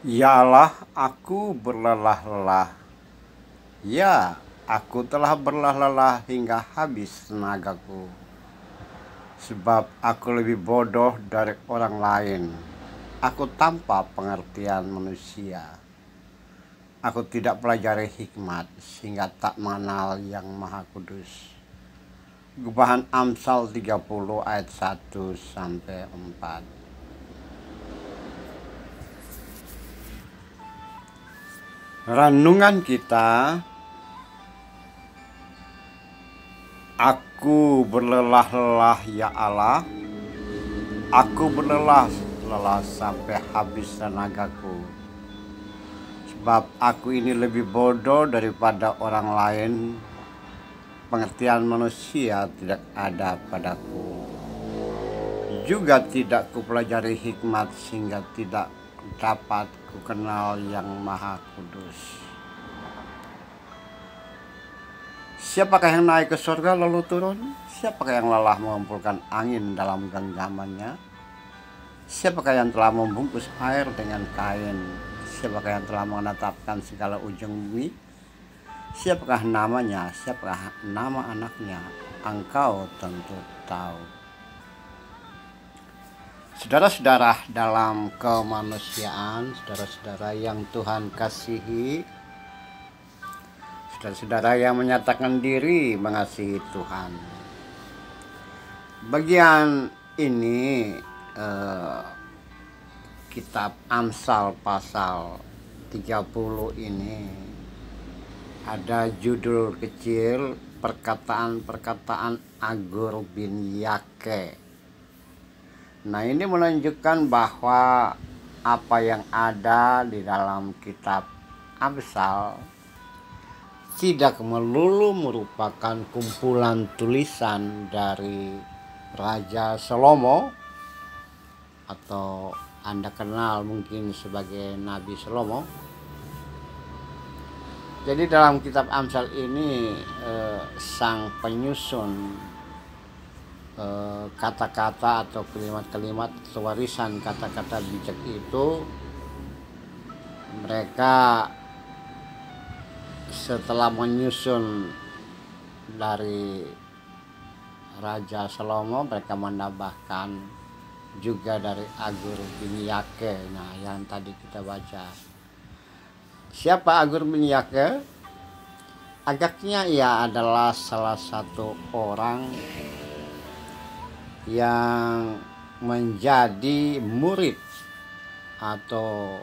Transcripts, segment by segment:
Ya Allah, aku berlelah-lelah. Ya, aku telah berlelah-lelah hingga habis tenagaku. Sebab aku lebih bodoh dari orang lain. Aku tanpa pengertian manusia. Aku tidak pelajari hikmat sehingga tak mengenal yang Maha Kudus. Gubahan Amsal 30 ayat 1 sampai 4. Renungan kita, aku berlelah-lelah ya Allah, aku berlelah-lelah sampai habis tenagaku. Sebab aku ini lebih bodoh daripada orang lain, pengertian manusia tidak ada padaku. Juga tidak kupelajari hikmat sehingga tidak dapat kukenal yang Maha Kudus. Siapakah yang naik ke surga lalu turun? Siapakah yang lelah mengumpulkan angin dalam genggamannya? Siapakah yang telah membungkus air dengan kain? Siapakah yang telah menetapkan segala ujung bumi? Siapakah namanya? Siapakah nama anaknya? Engkau tentu tahu. Saudara-saudara dalam kemanusiaan, saudara-saudara yang Tuhan kasihi, saudara-saudara yang menyatakan diri mengasihi Tuhan. Bagian ini kitab Amsal pasal 30 ini ada judul kecil perkataan-perkataan Agur bin Yake. Nah, ini menunjukkan bahwa apa yang ada di dalam kitab Amsal tidak melulu merupakan kumpulan tulisan dari Raja Salomo, atau Anda kenal mungkin sebagai Nabi Salomo. Jadi dalam kitab Amsal ini sang penyusun kata-kata atau kalimat-kalimat atau warisan kata-kata bijak itu, mereka setelah menyusun dari Raja Salomo, mereka menambahkan juga dari Agur bin Yake. Nah, yang tadi kita baca. Siapa Agur bin Yake? Agaknya ia adalah salah satu orang yang menjadi murid atau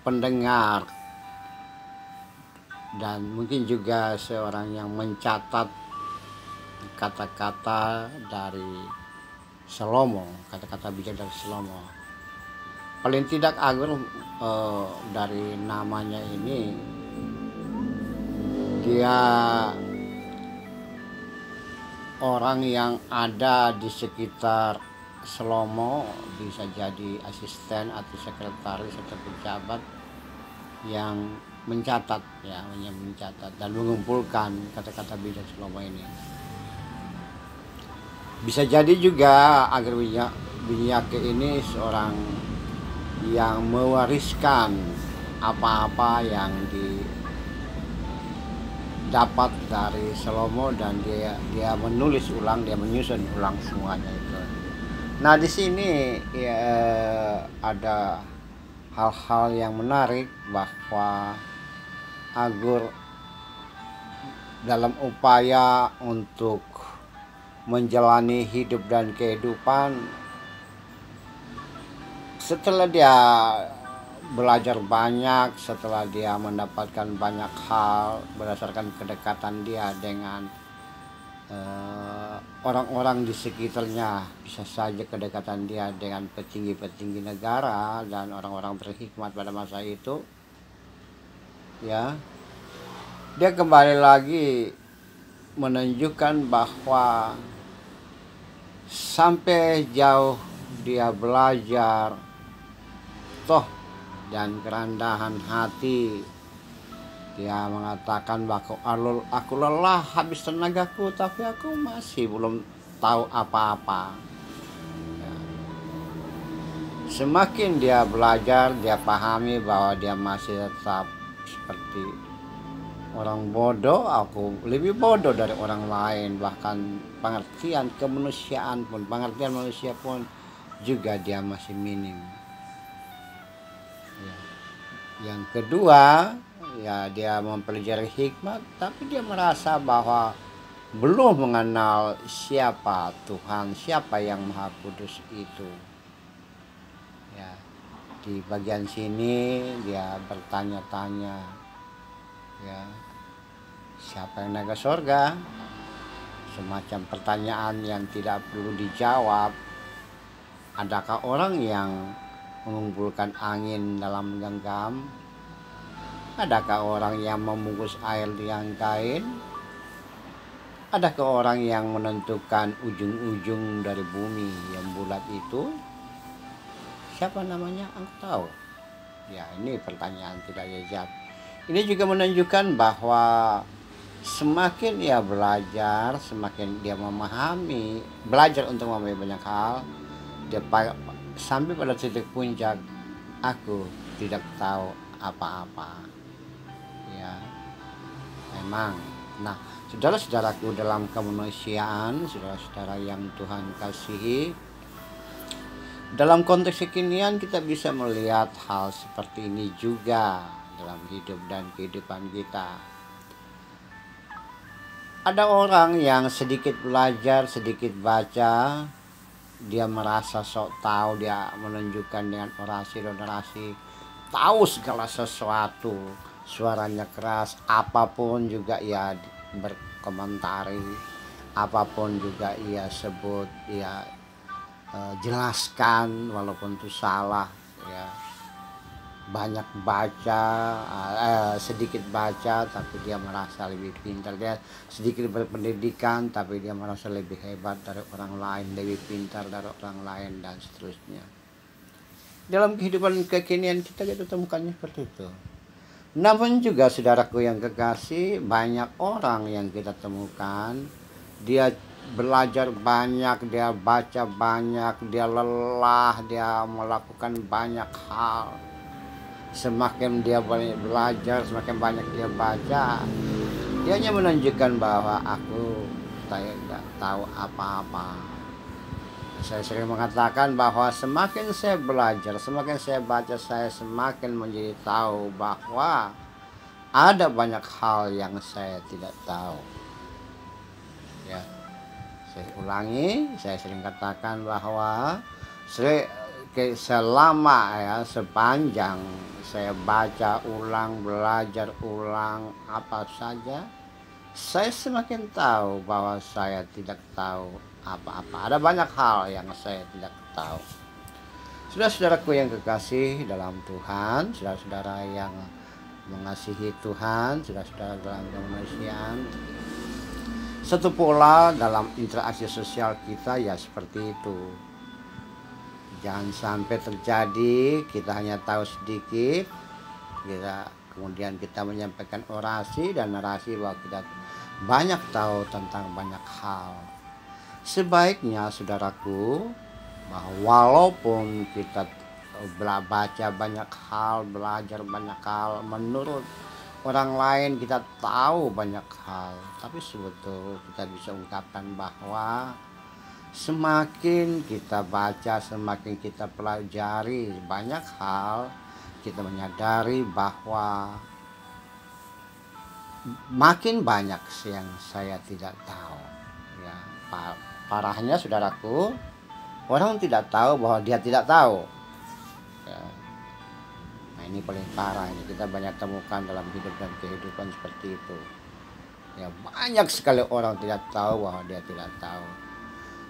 pendengar, dan mungkin juga seorang yang mencatat kata-kata dari Salomo, kata-kata bijak dari Salomo. Paling tidak Agur dari namanya ini, dia orang yang ada di sekitar Salomo, bisa jadi asisten atau sekretaris atau pejabat yang mencatat dan mengumpulkan kata-kata bijak Salomo ini. Bisa jadi juga Agur bin Yake ini seorang yang mewariskan apa-apa yang didapat dari Salomo, dan dia menulis ulang, dia menyusun ulang semuanya itu. Nah, di sini ya, ada hal-hal yang menarik bahwa Agur dalam upaya untuk menjalani hidup dan kehidupan, setelah dia belajar banyak, setelah dia mendapatkan banyak hal berdasarkan kedekatan dia dengan orang-orang di sekitarnya, bisa saja kedekatan dia dengan petinggi-petinggi negara dan orang-orang berhikmat pada masa itu, ya, dia kembali lagi menunjukkan bahwa sampai jauh dia belajar toh dan kerendahan hati, dia mengatakan bahwa aku lelah habis tenagaku, tapi aku masih belum tahu apa-apa. Semakin dia belajar, dia pahami bahwa dia masih tetap seperti orang bodoh, aku lebih bodoh dari orang lain, bahkan pengertian kemanusiaan pun, pengertian manusia pun juga dia masih minim. Ya. Yang kedua, ya dia mempelajari hikmat, tapi dia merasa bahwa belum mengenal siapa Tuhan, siapa yang Maha Kudus itu. Ya, di bagian sini dia bertanya-tanya, ya, siapa yang naik ke surga? Semacam pertanyaan yang tidak perlu dijawab. Adakah orang yang mengumpulkan angin dalam genggam? Adakah orang yang membungkus air dengan kain? Adakah orang yang menentukan ujung-ujung dari bumi yang bulat itu? Siapa namanya? Engkau tahu? Ya, ini pertanyaan tidak dijawab. Ini juga menunjukkan bahwa semakin ia belajar, semakin dia memahami, belajar untuk memahami banyak hal, dia sampai pada titik puncak, aku tidak tahu apa-apa. Ya, memang. Nah, saudara-saudaraku dalam kemanusiaan, saudara-saudara yang Tuhan kasihi, dalam konteks kekinian kita bisa melihat hal seperti ini juga dalam hidup dan kehidupan kita. Ada orang yang sedikit belajar, sedikit baca, dia merasa sok tahu, dia menunjukkan dengan orasi dan narasi, tahu segala sesuatu, suaranya keras, apapun juga ia berkomentari, apapun juga ia sebut, ia jelaskan walaupun itu salah, ya. Banyak baca, sedikit baca tapi dia merasa lebih pintar, dia sedikit berpendidikan tapi dia merasa lebih hebat dari orang lain, lebih pintar dari orang lain, dan seterusnya. Dalam kehidupan kekinian kita temukannya seperti itu. Namun juga saudaraku yang kekasih, banyak orang yang kita temukan, dia belajar banyak, dia baca banyak, dia lelah, dia melakukan banyak hal. Semakin dia banyak belajar, semakin banyak dia baca, dia hanya menunjukkan bahwa aku tidak tahu apa-apa. Saya sering mengatakan bahwa semakin saya belajar, semakin saya baca, saya semakin menjadi tahu bahwa ada banyak hal yang saya tidak tahu. Ya, saya ulangi, saya sering katakan bahwa selama sepanjang saya baca ulang, belajar ulang apa saja, saya semakin tahu bahwa saya tidak tahu apa-apa. Ada banyak hal yang saya tidak tahu. Saudara-saudaraku yang kekasih dalam Tuhan, saudara-saudara yang mengasihi Tuhan, saudara-saudara dalam kemanusiaan, satu pola dalam interaksi sosial kita ya seperti itu. Jangan sampai terjadi kita hanya tahu sedikit, kemudian kita menyampaikan orasi dan narasi bahwa kita banyak tahu tentang banyak hal. Sebaiknya saudaraku, bahwa walaupun kita baca banyak hal, belajar banyak hal, menurut orang lain kita tahu banyak hal, tapi sebetulnya kita bisa ungkapkan bahwa semakin kita baca, semakin kita pelajari banyak hal, kita menyadari bahwa makin banyak yang saya tidak tahu. Ya, parahnya saudaraku, orang tidak tahu bahwa dia tidak tahu. Ya. Nah, ini paling parah, ini kita banyak temukan dalam hidup dan kehidupan seperti itu. Ya, banyak sekali orang tidak tahu bahwa dia tidak tahu.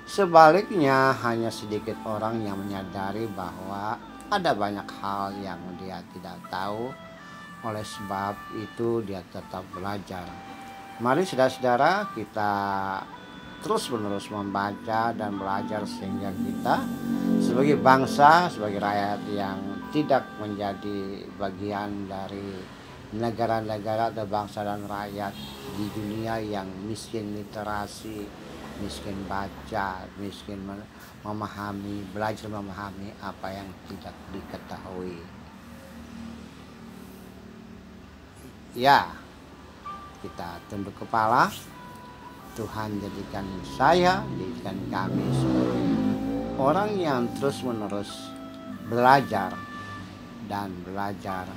Sebaliknya, hanya sedikit orang yang menyadari bahwa ada banyak hal yang dia tidak tahu. Oleh sebab itu dia tetap belajar. Mari saudara-saudara, kita terus-menerus membaca dan belajar sehingga kita sebagai bangsa, sebagai rakyat yang tidak menjadi bagian dari negara-negara atau bangsa dan rakyat di dunia yang miskin literasi, miskin baca, miskin memahami, belajar memahami apa yang tidak diketahui. Ya, kita tunduk kepala. Tuhan jadikan saya, jadikan kami sebagai orang yang terus-menerus belajar dan belajar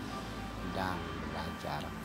dan belajar.